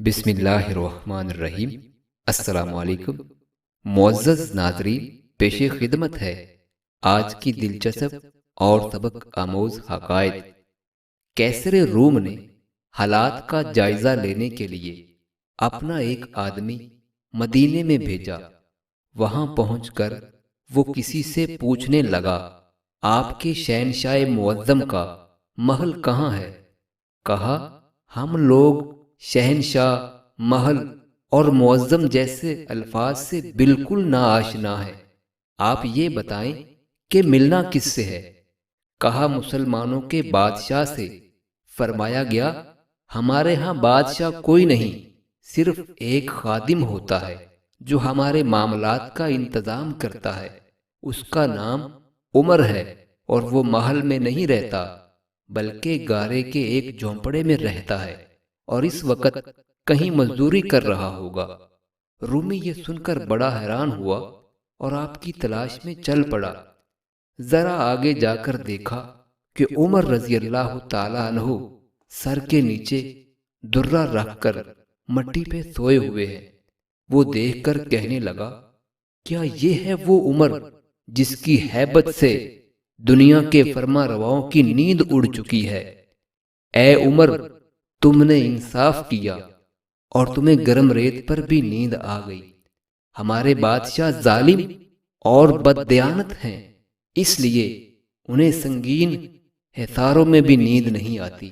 بسم اللہ الرحمن الرحیم۔ السلام علیکم معزز ناظرین، پیش خدمت ہے آج کی دلچسپ اور سبق آموز حقائق۔ کیسر روم نے حالات کا جائزہ لینے کے لیے اپنا ایک آدمی مدینے میں بھیجا۔ وہاں پہنچ کر وہ کسی سے پوچھنے لگا، آپ کے شہنشاہ معظم کا محل کہاں ہے؟ کہا، ہم لوگ شہنشاہ، محل اور معظم جیسے الفاظ سے بالکل ناآشنا ہے، آپ یہ بتائیں کہ ملنا کس سے ہے؟ کہا، مسلمانوں کے بادشاہ سے۔ فرمایا گیا، ہمارے ہاں بادشاہ کوئی نہیں، صرف ایک خادم ہوتا ہے جو ہمارے معاملات کا انتظام کرتا ہے، اس کا نام عمر ہے، اور وہ محل میں نہیں رہتا بلکہ گارے کے ایک جھونپڑے میں رہتا ہے، اور اس وقت کہیں مزدوری کر رہا ہوگا۔ رومی یہ سن کر بڑا حیران ہوا اور آپ کی تلاش میں چل پڑا۔ ذرا آگے جا کر دیکھا کہ عمر رضی اللہ تعالیٰ عنہ سر کے نیچے درہ رکھ کر مٹی پہ سوئے ہوئے ہیں۔ وہ دیکھ کر کہنے لگا، کیا یہ ہے وہ عمر جس کی ہیبت سے دنیا کے فرما رواؤں کی نیند اڑ چکی ہے؟ اے عمر، تم نے انصاف کیا اور تمہیں گرم ریت پر بھی نیند آ گئی۔ ہمارے بادشاہ ظالم اور بددیانت ہیں، اس لیے انہیں سنگین حصاروں میں بھی نیند نہیں آتی۔